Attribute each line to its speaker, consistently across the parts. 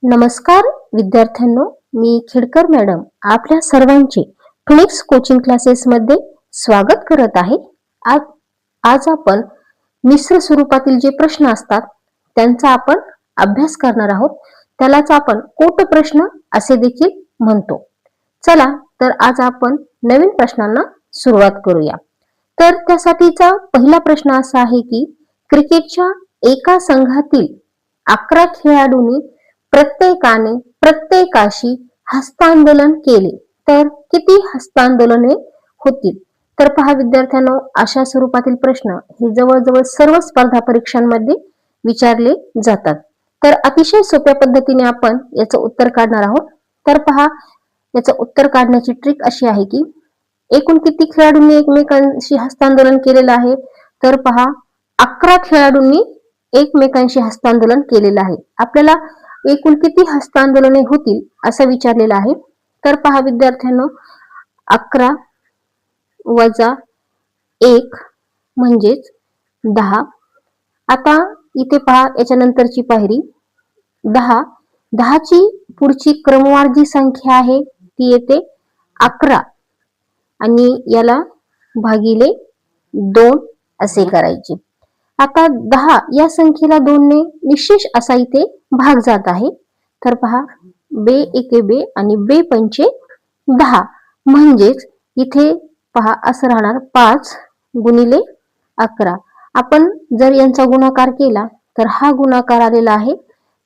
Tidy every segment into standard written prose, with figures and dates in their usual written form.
Speaker 1: नमस्कार विद्यार्थ्यांनो, मी खेडकर मॅडम आपल्या सर्वांचे फिनिक्स कोचिंग क्लासेस मध्ये स्वागत करत आहे. आज आपण मिश्र स्वरूपातील जे प्रश्न असतात त्यांचा आपण अभ्यास करणार आहोत. त्यालाच आपण कोट प्रश्न असे देखील म्हणतो. चला तर आज आपण नवीन प्रश्नांना सुरुवात करूया. तर त्यासाठीचा पहिला प्रश्न असा आहे की क्रिकेटच्या एका संघातील 11 खेळाडूंनी प्रत्येकाने प्रत्येकाशी हस्तांदोलन केले तर किती हस्तांदोलने होतील? तर पहा विद्यार्थ्यांनो, अशा स्वरूपातील प्रश्न हे जवळजवळ सर्व स्पर्धा परीक्षांमध्ये विचारले जातात. तर अतिशय सोप्या पद्धतीने आपण याचं उत्तर काढणार आहोत. तर पहा, याचं उत्तर काढण्याची ट्रिक अशी आहे की एकूण किती खेळाडूंनी एकमेकांशी हस्तांदोलन केलेलं आहे? तर पहा, 11 खेळाडूंनी एकमेकांशी हस्तांदोलन केलेलं आहे. आपल्याला एकूण किती हस्तांदोलने होतील असं विचारलेलं आहे. तर पहा विद्यार्थ्यांनो, 11 वजा 1 म्हणजेच 10. आता इथे पहा, याच्या नंतरची पायरी 10. 10 ची पुढची क्रमवार जी संख्या आहे ती येते 11 आणि याला भागिले 2 असे करायचे. आता 10 या संख्येला 2 ने निशेष असा इथे भाग जात आहे. तर पहा, बे एके बे आणि बे पंचे 10 म्हणजेच इथे पहा असं राहणार 5 गुणिले 11. आपण जर यांचा गुणाकार केला तर हा गुणाकार आलेला आहे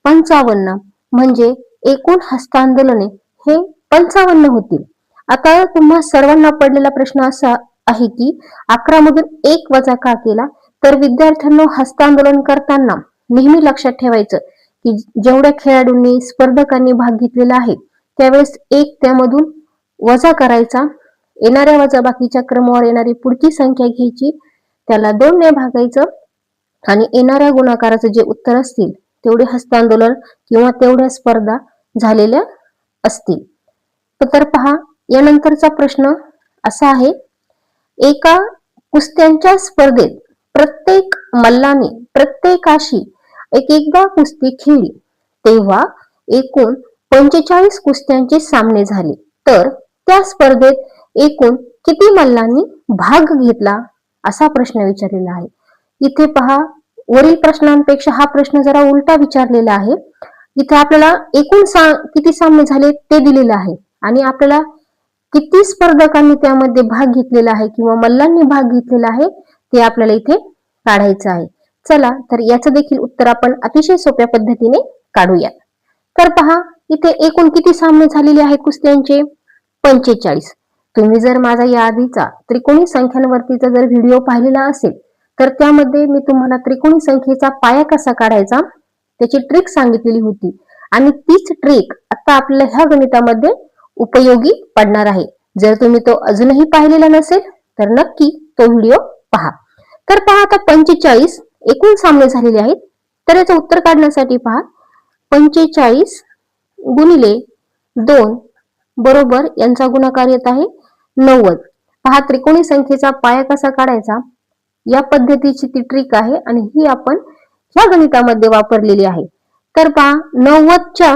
Speaker 1: 55, म्हणजे एकूण हस्तांदोलने हे 55 होतील. आता तुम्हा सर्वांना पडलेला प्रश्न असा आहे की 11 मधून 1 वजा का केला? तर विद्यार्थ्यांना हस्तांदोलन करताना नेहमी लक्षात ठेवायचं की जेवढ्या खेळाडूंनी स्पर्धकांनी भाग घेतलेला आहे त्यावेळेस 1 त्यामधून वजा करायचा, येणाऱ्या वजाबाकीच्या क्रमावर येणारी पुढची संख्या घ्यायची, त्याला 2 ने भागायचं आणि येणाऱ्या गुणाकाराचं जे उत्तर असतील तेवढे हस्तांदोलन किंवा तेवढ्या स्पर्धा झालेल्या असतील. तर पहा, यानंतरचा प्रश्न असा आहे, एका कुस्त्यांच्या स्पर्धेत प्रत्येक मल्लाने प्रत्येकाशी एकदा कुस्ती खेळली तेव्हा एकूण 45 कुस्त्यांचे सामने झाले तर त्या स्पर्धेत एकूण किती मल्लांनी भाग घेतला असा प्रश्न विचारलेला आहे. इथे पहा, वरील प्रश्नांपेक्षा हा प्रश्न जरा उलटा विचारलेला आहे. इथे आपल्याला एकूण किती सामने झाले ते दिलेलं आहे आणि आपल्याला किती स्पर्धकांनी त्यामध्ये भाग घेतलेला आहे किंवा मल्लांनी भाग घेतलेला आहे ते आपल्याला इथे काढायचं आहे. चला तर याचं देखील उत्तर आपण अतिशय सोप्या पद्धतीने काढूया. तर पहा, इथे एकूण किती सामने झालेले आहे कुस्त्यांचे? 45. तुम्ही जर माझा या आधीचा त्रिकोणी संख्यांवरतीचा जर व्हिडिओ पाहिलेला असेल तर त्यामध्ये मी तुम्हाला त्रिकोणी संख्येचा पाया कसा काढायचा त्याची ट्रिक सांगितलेली होती आणि तीच ट्रिक आता आपल्याला ह्या गणितामध्ये उपयोगी पडणार आहे. जर तुम्ही तो अजूनही पाहिलेला नसेल तर नक्की तो व्हिडिओ पहा. तर पहा, आता 45 एकूण सामने झालेले आहेत. तर याचं उत्तर काढण्यासाठी पहा, 45 गुणिले 2 बरोबर यांचा गुणाकार येत आहे 90. पहा, त्रिकोणी संख्येचा पाया कसा काढायचा या पद्धतीची ती ट्रिक आहे आणि ही आपण ह्या गणितामध्ये वापरलेली आहे. तर पहा, 90च्या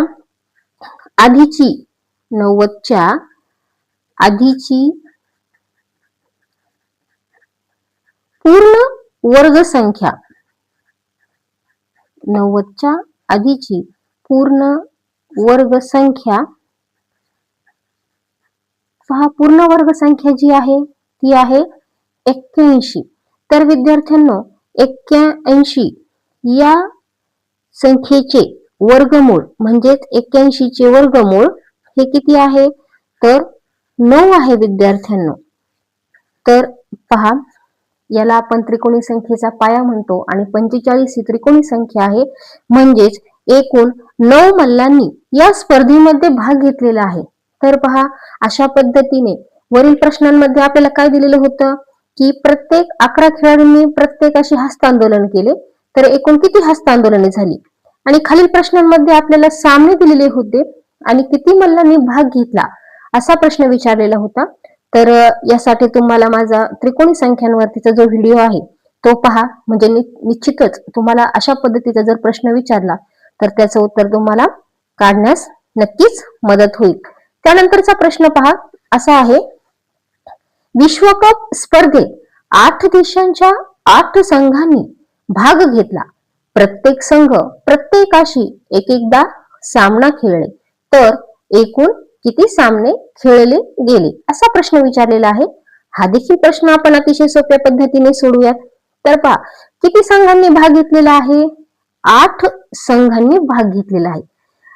Speaker 1: आधीची पूर्ण वर्ग संख्या, 90च्या आधीची पूर्ण वर्ग संख्या, पहा पूर्ण वर्ग संख्या जी आहे ती आहे 81. तर विद्यार्थ्यांनो, 81 या संख्येचे वर्गमूळ म्हणजेच 81 चे वर्गमूळ हे किती आहे? तर 9 आहे विद्यार्थ्यांनो. तर पहा, याला आपण त्रिकोणी संख्येचा पाया म्हणतो आणि 45 ही त्रिकोणी संख्या आहे, म्हणजेच एकूण 9 मल्लांनी या स्पर्धेमध्ये भाग घेतलेला आहे. तर पहा, अशा पद्धतीने वरील प्रश्नांमध्ये आपल्याला काय दिलेलं होतं की प्रत्येक 11 खेळाडूंनी प्रत्येकाशी हस्तांदोलन केले तर एकूण किती हस्तांदोलने झाली आणि खालील प्रश्नांमध्ये आपल्याला सामने दिलेले होते आणि किती मल्लांनी भाग घेतला असा प्रश्न विचारलेला होता. तर यासाठी तुम्हाला माझा त्रिकोणी संख्यांवरतीचा जो व्हिडिओ आहे तो पहा, म्हणजे निश्चितच तुम्हाला अशा पद्धतीचा जर प्रश्न विचारला तर त्याचं उत्तर तुम्हाला काढण्यास नक्कीच मदत होईल. त्यानंतरचा प्रश्न पहा, असा आहे, विश्वकप स्पर्धेत 8 देशांच्या 8 संघांनी भाग घेतला. प्रत्येक संघ प्रत्येकाशी एकदा सामना खेळले, तर एकूण किती सामने खेळले गेले, असा प्रश्न विचारलेला आहे. हा देखील प्रश्न आपण अतिशय सोप्या पद्धतीने सोडूयात. तर पहा, किती संघांनी भाग घेतलेला आहे? 8 संघांनी भाग घेतलेला आहे.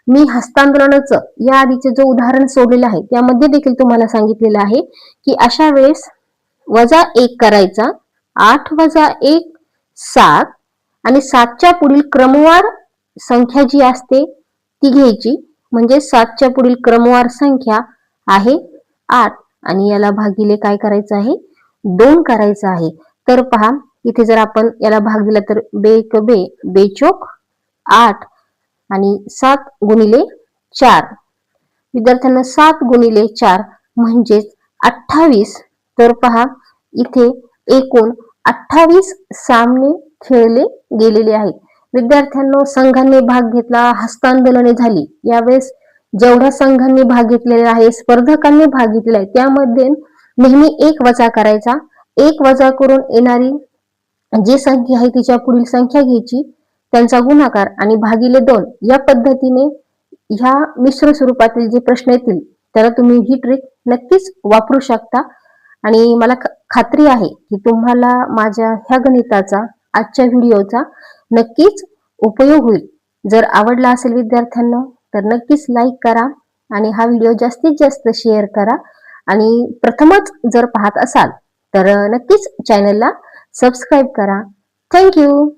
Speaker 1: मी हस्तांदोलनाचं या आधीचे जो उदाहरण सोडलेलं आहे त्यामध्ये देखील तुम्हाला सांगितलेलं आहे की अशा वेळेस -1 करायचा, 8 - 1 7, आणि 7च्या पुढील क्रमवार संख्या जी असते ती घ्यायची. म्हणजे 7च्या पुढील क्रमवार संख्या आहे 8 आणि याला भागिले काय करायचं आहे? 2 करायचं आहे. तर पहा, इथे जर आपण याला भाग दिला तर बेक बे, बेचोक 8 आणि 7 गुणिले 4. विद्यार्थ्यांना 7 गुणिले 4 म्हणजेच 28. तर पहा, इथे एकूण 28 सामने खेळले गेलेले आहेत. विद्यार्थ्यांनो, संघांनी भाग घेतला, हस्तांदोलने झाली. यावेळेस जेवढ्या संघांनी भाग घेतलेला आहे, स्पर्धकांनी भाग घेतलेला आहे, त्यामध्ये नेहमी 1 वजा करायचा. 1 वजा करून येणारी जी संख्या आहे तिच्या पुढील संख्या घ्यायची, त्यांचा गुणाकार आणि भागिले 2. या पद्धतीने ह्या मिश्र स्वरूपातील जे प्रश्न येतील त्याला तुम्ही ही ट्रिक नक्कीच वापरू शकता. आणि मला खात्री आहे की तुम्हाला माझ्या ह्या गणिताचा, आजच्या व्हिडिओचा नक्कीच उपयोग होईल. जर आवडला असेल विद्यार्थ्यांनो तर नक्कीच लाईक करा आणि हा व्हिडिओ जास्तीत जास्त शेअर करा. आणि प्रथमच जर पाहत असाल तर नक्कीच चॅनलला सबस्क्राईब करा. थँक्यू.